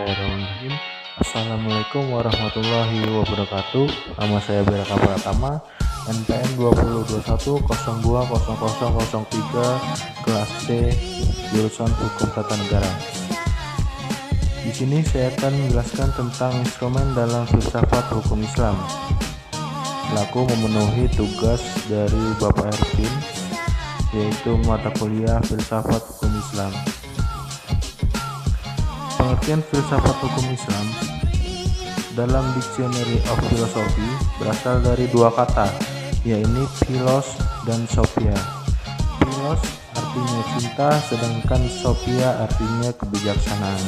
Bismillahirrahmanirrahim. Assalamualaikum warahmatullahi wabarakatuh. Nama saya Beraka Pratama, NPM 2021020003, kelas C, jurusan Hukum Tata Negara. Di sini saya akan menjelaskan tentang instrumen dalam filsafat hukum Islam, selaku memenuhi tugas dari Bapak Ervin, yaitu mata kuliah filsafat hukum Islam. Pengertian filsafat hukum Islam dalam Dictionary of Philosophy berasal dari dua kata, yaitu philos dan sophia. Philos artinya cinta, sedangkan sophia artinya kebijaksanaan.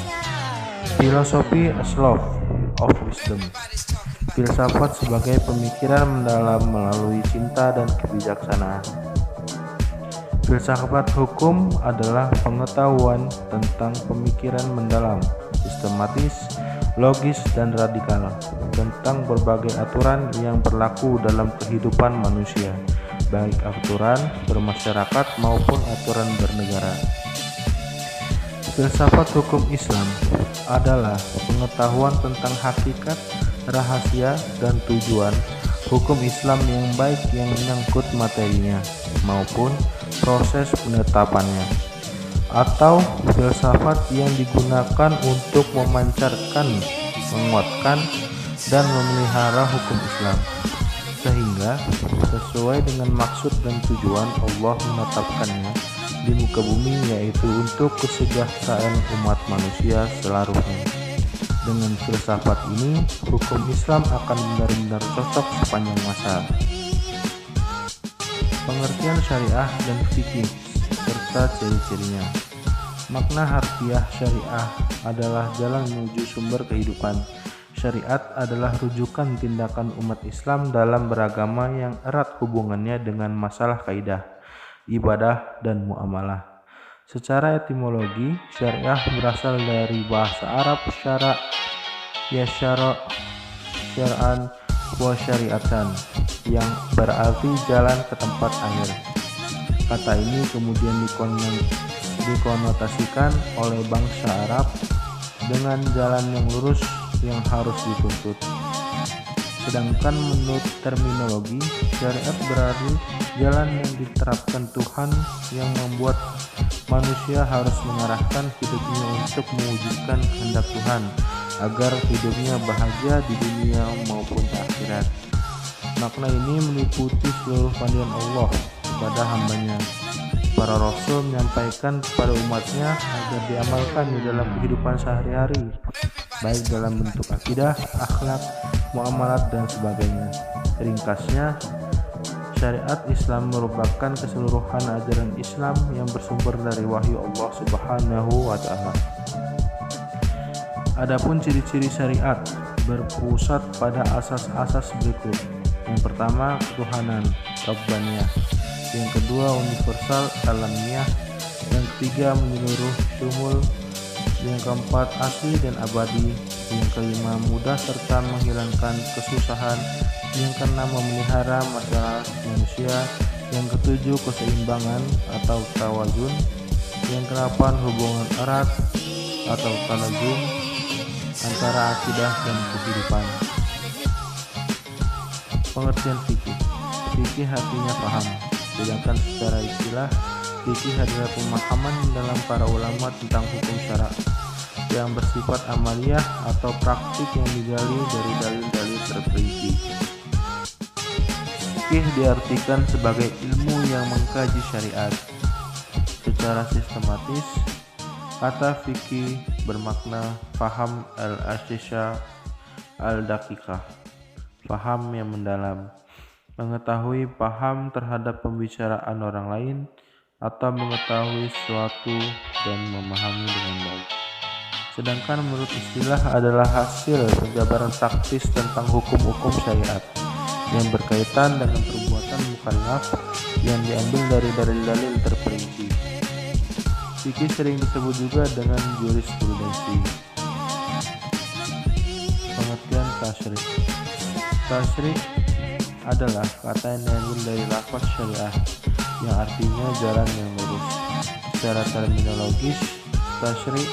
Philosophy as love of wisdom. Filsafat sebagai pemikiran mendalam melalui cinta dan kebijaksanaan. Filsafat hukum adalah pengetahuan tentang pemikiran mendalam, sistematis, logis, dan radikal tentang berbagai aturan yang berlaku dalam kehidupan manusia, baik aturan bermasyarakat maupun aturan bernegara. Filsafat hukum Islam adalah pengetahuan tentang hakikat, rahasia, dan tujuan hukum Islam yang baik yang menyangkut materinya maupun proses penetapannya, atau filsafat yang digunakan untuk memancarkan, menguatkan, dan memelihara hukum Islam, sehingga sesuai dengan maksud dan tujuan Allah menetapkannya di muka bumi, yaitu untuk kesejahteraan umat manusia seluruhnya. Dengan filsafat ini, hukum Islam akan benar-benar cocok sepanjang masa. Pengertian syariah dan fikih serta ciri-cirinya. Makna harfiah syariah adalah jalan menuju sumber kehidupan. Syariat adalah rujukan tindakan umat Islam dalam beragama yang erat hubungannya dengan masalah kaidah, ibadah, dan muamalah. Secara etimologi, syariah berasal dari bahasa Arab syara', syara', syar'an, wa syari'atan, yang berarti jalan ke tempat akhir. Kata ini kemudian dikonotasikan oleh bangsa Arab dengan jalan yang lurus yang harus dituntut. Sedangkan menurut terminologi, syariat berarti jalan yang diterapkan Tuhan yang membuat manusia harus mengarahkan hidupnya untuk mewujudkan kehendak Tuhan agar hidupnya bahagia di dunia maupun di akhirat. Makna ini meliputi seluruh panggilan Allah kepada hambanya. Para Rasul menyampaikan kepada umatnya agar diamalkan di dalam kehidupan sehari-hari, baik dalam bentuk akidah, akhlak, muamalat, dan sebagainya. Ringkasnya, syariat Islam merupakan keseluruhan ajaran Islam yang bersumber dari wahyu Allah Subhanahu wa Ta'ala. Adapun ciri-ciri syariat berpusat pada asas-asas berikut. Yang pertama, ketuhanan, Rabbaniyah. Yang kedua, universal, alamiah. Yang ketiga, menyeluruh, syumul. Yang keempat, asli dan abadi. Yang kelima, mudah serta menghilangkan kesusahan. Yang keenam, memelihara masalah manusia. Yang ketujuh, keseimbangan atau tawazun. Yang kedelapan, hubungan erat atau talazum antara akidah dan kehidupan. Pengertian fikih. Fikih artinya paham, sedangkan secara istilah fikih adalah pemahaman dalam para ulama tentang hukum syara yang bersifat amaliyah atau praktik yang digali dari dalil-dalil terperinci. Fikih diartikan sebagai ilmu yang mengkaji syariat secara sistematis. Kata fikih bermakna faham al-asyisha al-daqiqah, paham yang mendalam, mengetahui paham terhadap pembicaraan orang lain atau mengetahui sesuatu dan memahami dengan baik. Sedangkan menurut istilah adalah hasil penjabaran taktis tentang hukum-hukum syariat yang berkaitan dengan perbuatan mukallaf yang diambil dari dalil-dalil terperinci. Fikih sering disebut juga dengan jurisprudensi. Pengertian tasyrik. Tasyrik adalah kata yang diambil dari lafaz syariah yang artinya jalan yang lurus. Secara terminologis, tasyrik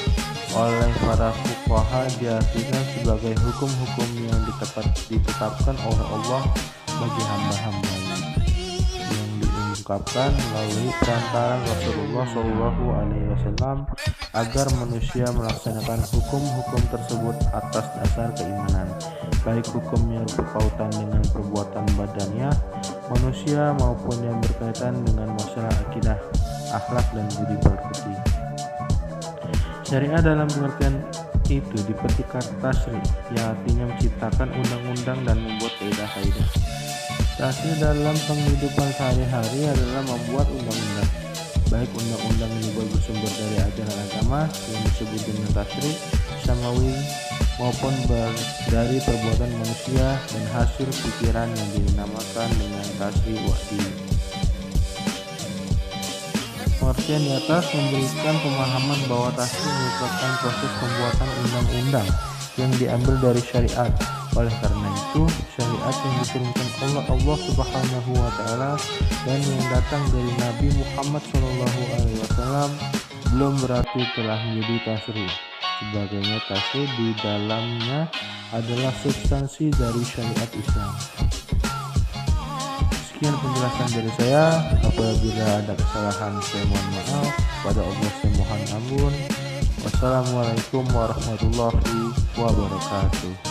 oleh para fuqaha diartikan sebagai hukum-hukum yang ditetapkan oleh Allah bagi hamba-hambanya, yang diungkapkan melalui perantaran Rasulullah SAW agar manusia melaksanakan hukum-hukum tersebut atas dasar keimanan, baik hukum yang berkaitan dengan perbuatan badannya manusia maupun yang berkaitan dengan masalah akidah, akhlak dan budi pekerti. Syariah dalam pengertian itu dipetik kata tasri, yang artinya menciptakan undang-undang dan membuat kaidah-kaidah. Tasri dalam penghidupan sehari-hari adalah membuat undang-undang, baik undang-undang yang bersumber dari ajaran agama yang disebut dengan tasri samawi maupun dari perbuatan manusia dan hasil pikiran yang dinamakan dengan tasri wahyi. Pengertian di atas memberikan pemahaman bahwa tasri merupakan proses pembuatan undang-undang yang diambil dari syariat. Oleh karena itu, syariat yang diturunkan oleh Allah Subhanahu wa Ta'ala dan yang datang dari Nabi Muhammad SAW belum berarti telah menjadi tasri. Sebagainya tasri di dalamnya adalah substansi dari syariat Islam. Sekian penjelasan dari saya. Apabila ada kesalahan saya mohon maaf, pada Allah saya mohon ampun. Wassalamualaikum warahmatullahi wabarakatuh.